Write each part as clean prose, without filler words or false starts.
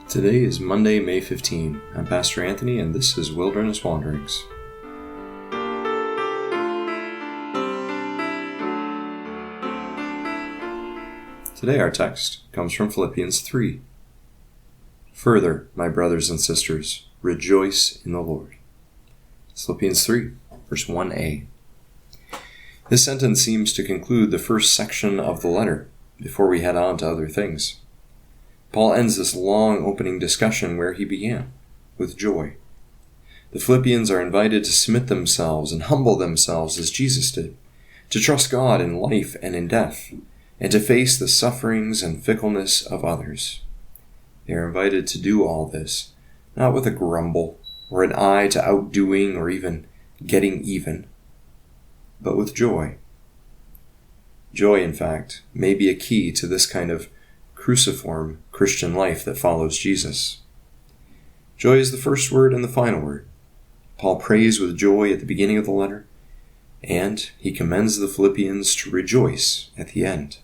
Today is Monday, May 15. I'm Pastor Anthony, and this is Wilderness Wanderings. Today our text comes from Philippians 3. Further, my brothers and sisters, rejoice in the Lord. Philippians 3, verse 1a. This sentence seems to conclude the first section of the letter, before we head on to other things. Paul ends this long opening discussion where he began, with joy. The Philippians are invited to submit themselves and humble themselves as Jesus did, to trust God in life and in death, and to face the sufferings and fickleness of others. They are invited to do all this, not with a grumble or an eye to outdoing or even getting even, but with joy. Joy, in fact, may be a key to this kind of cruciform Christian life that follows Jesus. Joy is the first word and the final word. Paul prays with joy at the beginning of the letter, and he commends the Philippians to rejoice at the end.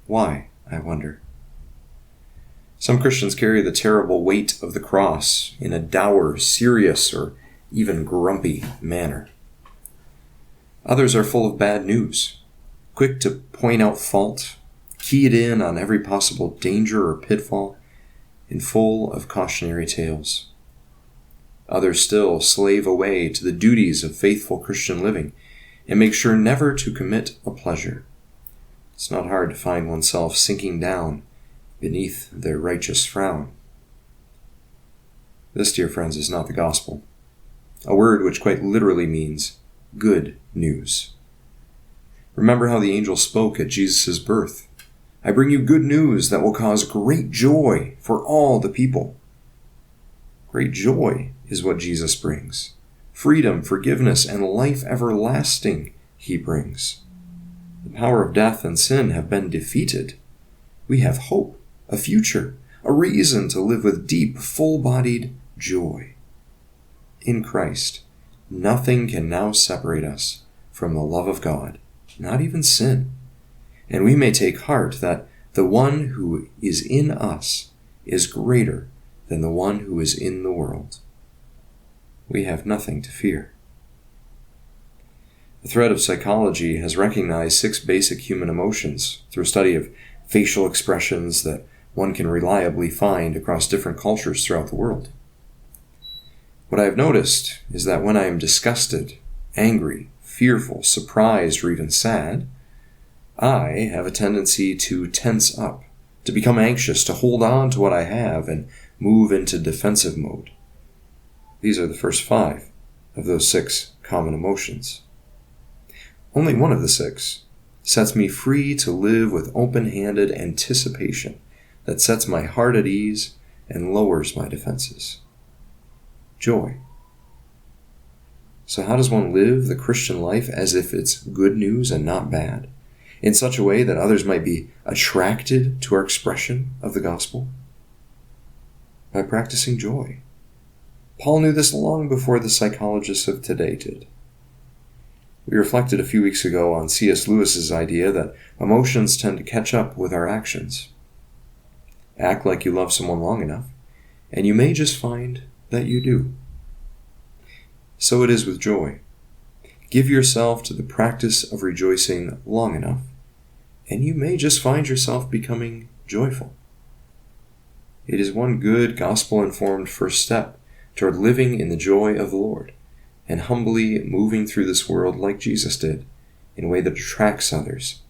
Why, I wonder? Some Christians carry the terrible weight of the cross in a dour, serious, or even grumpy manner. Others are full of bad news, quick to point out fault, keyed in on every possible danger or pitfall, and full of cautionary tales. Others still slave away to the duties of faithful Christian living and make sure never to commit a pleasure. It's not hard to find oneself sinking down beneath their righteous frown. This, dear friends, is not the gospel, a word which quite literally means good news. Remember how the angel spoke at Jesus' birth. I bring you good news that will cause great joy for all the people. Great joy is what Jesus brings. Freedom, forgiveness, and life everlasting he brings. The power of death and sin have been defeated. We have hope, a future, a reason to live with deep, full-bodied joy. In Christ, nothing can now separate us from the love of God, not even sin. And we may take heart that the one who is in us is greater than the one who is in the world. We have nothing to fear. The thread of psychology has recognized 6 basic human emotions through a study of facial expressions that one can reliably find across different cultures throughout the world. What I have noticed is that when I am disgusted, angry, fearful, surprised, or even sad, I have a tendency to tense up, to become anxious, to hold on to what I have and move into defensive mode. These are the first 5 of those 6 common emotions. Only one of the 6 sets me free to live with open-handed anticipation that sets my heart at ease and lowers my defenses. Joy. So how does one live the Christian life as if it's good news and not bad, in such a way that others might be attracted to our expression of the gospel? By practicing joy. Paul knew this long before the psychologists of today did. We reflected a few weeks ago on C.S. Lewis's idea that emotions tend to catch up with our actions. Act like you love someone long enough, and you may just find that you do. So it is with joy. Give yourself to the practice of rejoicing long enough, and you may just find yourself becoming joyful. It is one good gospel-informed first step toward living in the joy of the Lord and humbly moving through this world like Jesus did, in a way that attracts others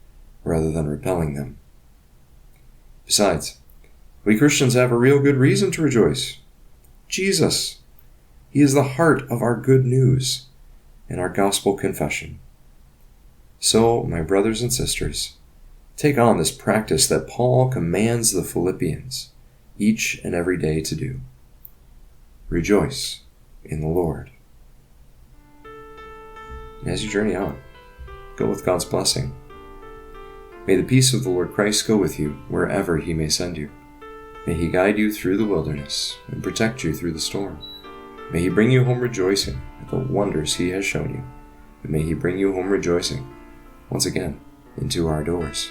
rather than repelling them. Besides, we Christians have a real good reason to rejoice. Jesus. He is the heart of our good news and our gospel confession. So, my brothers and sisters, take on this practice that Paul commands the Philippians each and every day to do. Rejoice in the Lord. And as you journey on, go with God's blessing. May the peace of the Lord Christ go with you wherever he may send you. May he guide you through the wilderness and protect you through the storm. May he bring you home rejoicing at the wonders he has shown you. And may he bring you home rejoicing once again into our doors.